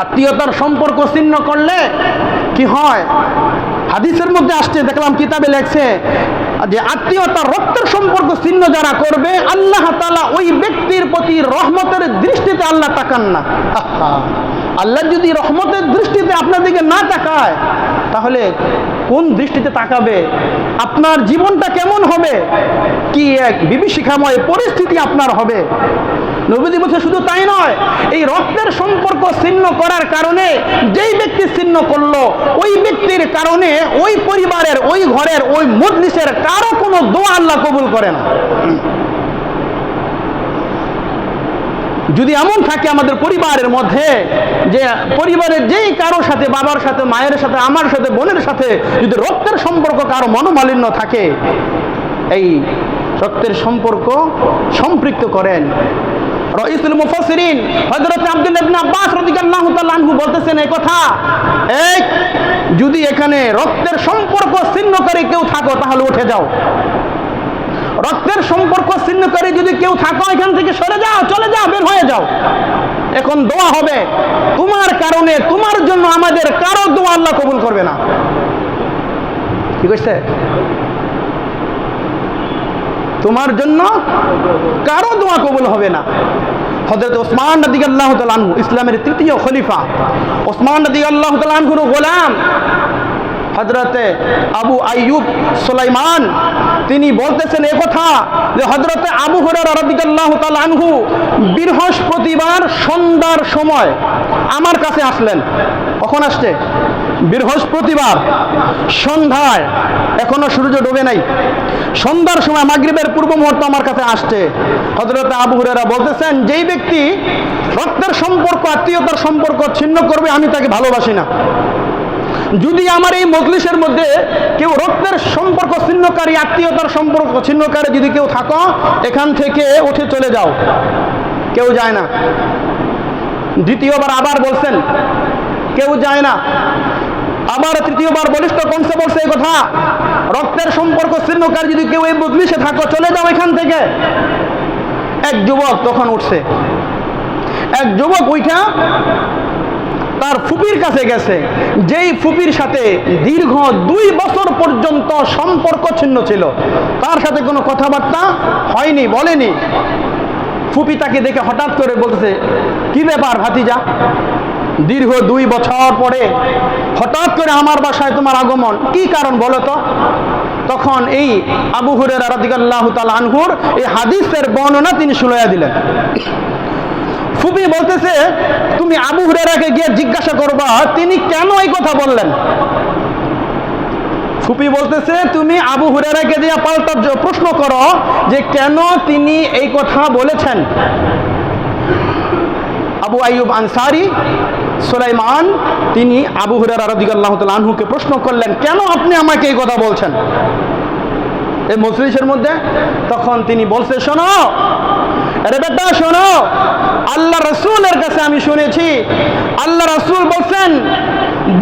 আত্মীয়তার সম্পর্ক ছিন্ন করলে কি হয়? হাদিসের মধ্যে আসছে, দেখলাম কিতাবে লেখছে যে আত্মীয়তার রক্তের সম্পর্ক ছিন্ন যারা করবে আল্লাহ তাআলা ওই ব্যক্তির প্রতি রহমতের দৃষ্টিতে আল্লাহ তাকান না। আল্লাহ যদি রহমতের দৃষ্টিতে আপনার দিকে না তাকায় তাহলে কোন দৃষ্টিতে তাকাবে? আপনার জীবনটা কেমন হবে? কি এক বিভীষিকাময় পরিস্থিতি আপনার হবে। নবীজি বলছে শুধু তাই নয়, এই রক্তের সম্পর্ক ছিন্ন করার কারণে যেই ব্যক্তি ছিন্ন করলো ওই ব্যক্তির কারণে ওই পরিবারের, ওই ঘরের, ওই মজলিসের কারো কোনো দোয়া আল্লাহ কবুল করে না। যদি এমন থাকে আমাদের পরিবারের মধ্যে যে পরিবারের যেই কারোর সাথে, বাবার সাথে, মায়ের সাথে, আমার সাথে, বোনের সাথে যদি রক্তের সম্পর্ক কারো মনোমালিন্য থাকে, এই রক্তের সম্পর্ক সম্পৃক্ত করেন। রাইসুল মুফাসসিরিন হযরত আব্দুল্লাহ ইবনে আব্বাস রাদিয়াল্লাহু তাআলা আনহু বলতেছেন এই কথা, এই যদি এখানে রক্তের সম্পর্ক ছিন্নকারী কেউ থাকো তাহলে উঠে যাও। রক্তের সম্পর্ক ছিন্নকারী যদি কেউ থাকো এখান থেকে সরে যাও, চলে যাও, বের হয়ে যাও। এখন দোয়া হবে তোমার কারণে, তোমার জন্য আমাদের কারো দোয়া আল্লাহ কবুল করবে না। ঠিক আছে? তোমার জন্য কারো দোয়া কবুল হবে না। হযরত ওসমান রাদিয়াল্লাহু তাআলা আনহু, ইসলামের তৃতীয় খলিফা ওসমান রাদিয়াল্লাহু তাআলা আনহুর গোলাম হযরতে আবু আইয়ুব সুলাইমান, তিনি বলতেছেন এই কথা যে হযরতে আবু হুরায়রা রাদিয়াল্লাহু তাআলা আনহু বৃহস্পতিবার সন্ধ্যার সময় আমার কাছে আসলেন। কখন আসছে? বৃহস্পতিবার সন্ধ্যায়, এখনো সূর্য ডুবে নাই, সন্ধ্যার সময় মাগরিবের পূর্ব মুহূর্তে আমার কাছে আসছে। হযরতে আবু হুরায়রা বলতেছেন যেই ব্যক্তি রক্তের সম্পর্ক, আত্মীয়তার সম্পর্ক ছিন্ন করবে আমি তাকে ভালোবাসি না। যদি আমার এই মজলিসের মধ্যে কেউ রক্তের সম্পর্ক ছিন্নকারী, আত্মীয়তার সম্পর্ক ছিন্নকারী যদি কেউ থাকো এখান থেকে উঠে চলে যাও। কেউ যায় না। দ্বিতীয়বার আবার বলছেন, কেউ যায় না। আবার তৃতীয়বার বলিষ্ঠ কণ্ঠে বলছে এই কথা, রক্তের সম্পর্ক ছিন্নকারী যদি কেউ এই মজলিসে থাকো চলে যাও এখান থেকে। এক যুবক তখন উঠছে, এক যুবক উঠা তার ফুপির কাছে গেছে, যেই ফুপির সাথে দীর্ঘ 2 বছর পর্যন্ত সম্পর্ক ছিন্ন ছিল, তার সাথে কোনো কথাবার্তা হয়নি, বলেনি। ফুপি তাকে দেখে হঠাৎ করে বলতেছে, কি ব্যাপার ভাতিজা, দীর্ঘ 2 বছর পরে হঠাৎ করে আমার বাসায় তোমার আগমন, কি কারণ বলো তো? তখন এই আবু হুরায়রা রাদিয়াল্লাহু তাআলা আনহুর এই হাদিসের বর্ণনা তিনি শুনাইয়া দিলেন। ফুপি বলতেছে, তুমি আবু হুরায়রাকে গিয়ে জিজ্ঞাসা করবা তিনি কেন এই কথা বললেন। ফুপি বলতেছে, তুমি আবু হুরায়রাকে দিয়ে পাল্টা প্রশ্ন করো যে কেন তিনি এই কথা বলেছেন। আবু আইয়ুব আনসারী সুলাইমান তিনি আবু হুরায়রা রাদিয়াল্লাহু তাআলা আনহুকে প্রশ্ন করলেন, কেন আপনি আমাকে এই কথা বলছেন এই মজলিসের মধ্যে? তখন তিনি বলছে, শোনো আরে বেটা শোনো, আল্লাহ রাসূলের কাছে আমি শুনেছি আল্লাহ রাসূল বলছেন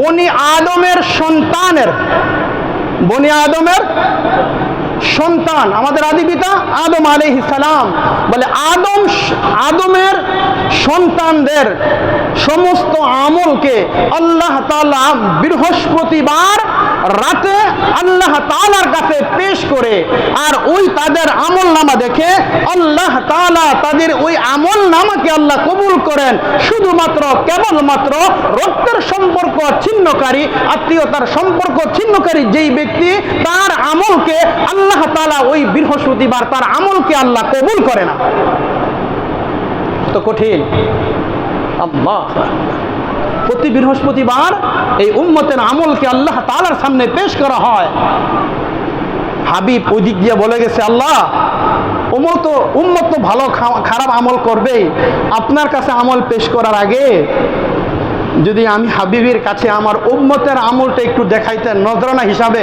বনি আদমের সন্তানের, বনি আদমের সন্তান, আমাদের আদি পিতা আদম আলাইহিস সালাম, বলে আদমের সন্তানদের সমস্ত আমলকে আল্লাহ তাআলা বৃহস্পতিবার রাতে আল্লাহ তাআলার কাছে পেশ করে, আর ওই তাদের আমল নামা দেখে আল্লাহ তাআলা তাদের ওই আমল নামাকে আল্লাহ কবুল করেন শুধুমাত্র কেবলমাত্র রক্তের সম্পর্ক ছিন্নকারী, আত্মীয়তার সম্পর্ক ছিন্নকারী যেই ব্যক্তি, তার আমলকে আল্লাহ তাআলা ওই বৃহস্পতিবার তার আমলকে আল্লাহ কবুল করে না। তো কঠিন। আল্লাহ, প্রতি বৃহস্পতিবার এই উম্মতের আমলকে আল্লাহ তাআলার সামনে পেশ করা হয়। হাবিব ওই দিক দিয়ে বলে গেছে, আল্লাহ উম্মত তো ভালো খারাপ আমল করবে, আপনার কাছে আমল পেশ করার আগে যদি আমি হাবিবের কাছে আমার উম্মতের আমলটা একটু দেখাইতেন নজরানা হিসাবে,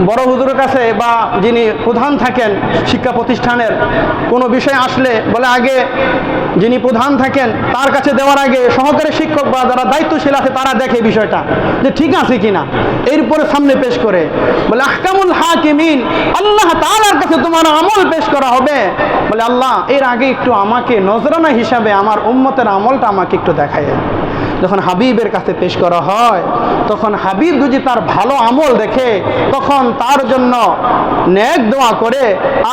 বড় হুজুরের কাছে বা যিনি প্রধান থাকেন শিক্ষা প্রতিষ্ঠানের কোনো বিষয় আসলে বলে আগে যিনি প্রধান থাকেন তার কাছে দেওয়ার আগে সহকারী শিক্ষক বা যারা দায়িত্বশীল আছে তারা দেখে বিষয়টা যে ঠিক আছে কিনা, এরপরে সামনে পেশ করে বলে আহকামুল হাকিমিন, আল্লাহ তাআলার কাছে তোমার আমল পেশ করা হবে। বলে আল্লাহ এর আগে একটু আমাকে নজরানা হিসাবে আমার উম্মতের আমলটা আমাকে একটু দেখায়। যখন হাবিবের কাছে পেশ করা হয়, তখন হাবিব যদি তার ভালো আমল দেখে তখন তার জন্য নেক দোয়া করে,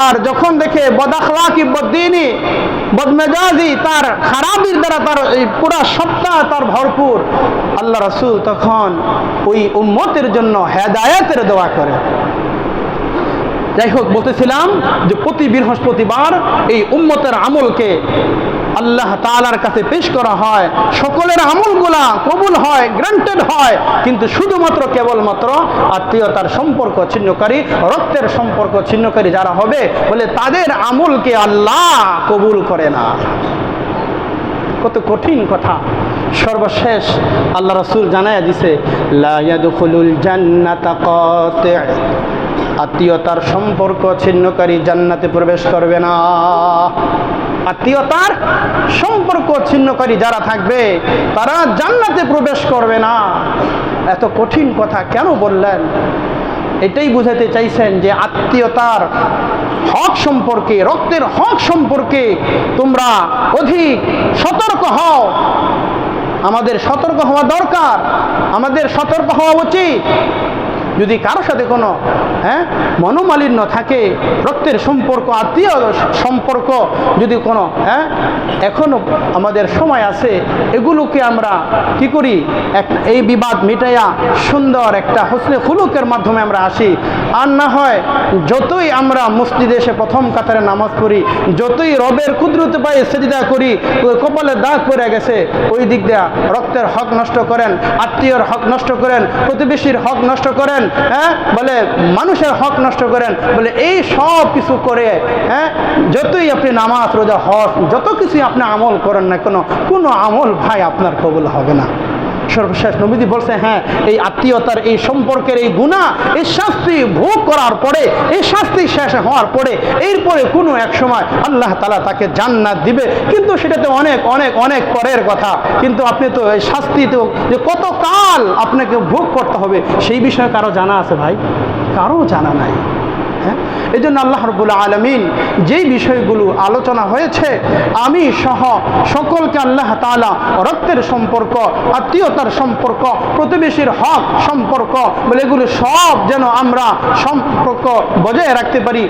আর যখন দেখে বদাখলাকি বদ্দিনী বদমেজাজি তার খারাপির দ্বারা তার এই পুরা সপ্তাহ তার ভরপুর, আল্লাহ রাসূল তখন ওই উম্মতের জন্য হেদায়েতের দোয়া করে। যাই হোক, বলতেছিলাম যে প্রতি বৃহস্পতিবার এই উম্মতের আমলকে আল্লাহ তাআলার কাছে পেশ করা হয়, সকলের আমলগুলা কবুল হয়, গ্রান্টেড হয়, কিন্তু শুধুমাত্র কেবলমাত্র আত্মীয়তার সম্পর্ক ছিন্নকারী, রক্তের সম্পর্ক ছিন্নকারী যারা হবে বলে তাদের আমলকে আল্লাহ কবুল করে না। কত কঠিন কথা। সর্বশেষ আল্লাহ রাসূল জানায়া দিছে, লা ইয়াদখুলুল জান্নাতা কাতি', আত্মীয়তার সম্পর্ক ছিন্নকারী জান্নাতে প্রবেশ করবে না। আত্মীয়তার সম্পর্ক ছিন্নকারী যারা থাকবে তারা জান্নাতে প্রবেশ করবে না। এত কঠিন কথা কেন বললেন? এটাই বুঝাতে চাইছেন যে আত্মীয়তার হক সম্পর্কে, রক্তের হক সম্পর্কে তোমরা অধিক সতর্ক হও। আমাদের সতর্ক হওয়া দরকার, আমাদের সতর্ক হওয়া উচিত। যদি কারোর সাথে কোনো মনোমালিন্য থাকে, রক্তের সম্পর্ক, আত্মীয় সম্পর্ক যদি কোনো এখনো আমাদের সময় আছে, এগুলোকে আমরা কি করি, এই বিবাদ মিটাইয়া সুন্দর একটা হোসনে খুলুকের মাধ্যমে আমরা আসি। আর না হয় যতই আমরা মসজিদে এসে প্রথম কাতারে নামাজ পড়ি, যতই রবের কুদরত পাই সেজদা করি, কপালে দাগ পড়ে গেছে, ওই দিক দিয়ে রক্তের হক নষ্ট করেন, আত্মীয়র হক নষ্ট করেন, প্রতিবেশীর হক নষ্ট করেন, বলে মানুষের হক নষ্ট করেন, বলে এই সব কিছু করে যতই আপনি নামাজ রোজা হজ যত কিছুই আপনি আমল করেন না কেন, কোনো আমল ভাই আপনার কবুল হবে না। সর্বশেষ নবীজি বলছে, হ্যাঁ, এই আত্মীয়তার এই সম্পর্কের এই গুনাহ, এই শাস্তি ভোগ করার পরে, এই শাস্তি শেষ হওয়ার পরে, এরপরে কোনো এক সময় আল্লাহ তাআলা তাকে জান্নাত দিবে, কিন্তু সেটাতে অনেক অনেক অনেক পরের কথা। কিন্তু আপনি তো এই শাস্তি তো যে কত কাল আপনাকে ভোগ করতে হবে সেই বিষয়ে কারো জানা আছে ভাই? কারো জানা নাই। এই জন্য আল্লাহ রাব্বুল আলামিন যেই বিষয়গুলো আলোচনা হয়েছে, আমি সহ সকলকে আল্লাহ তাআলা রক্তের সম্পর্ক, আত্মীয়তার সম্পর্ক, প্রতিবেশীর হক সম্পর্ক বলে এগুলো সব যেন আমরা সম্পর্ক বজায় রাখতে পারি।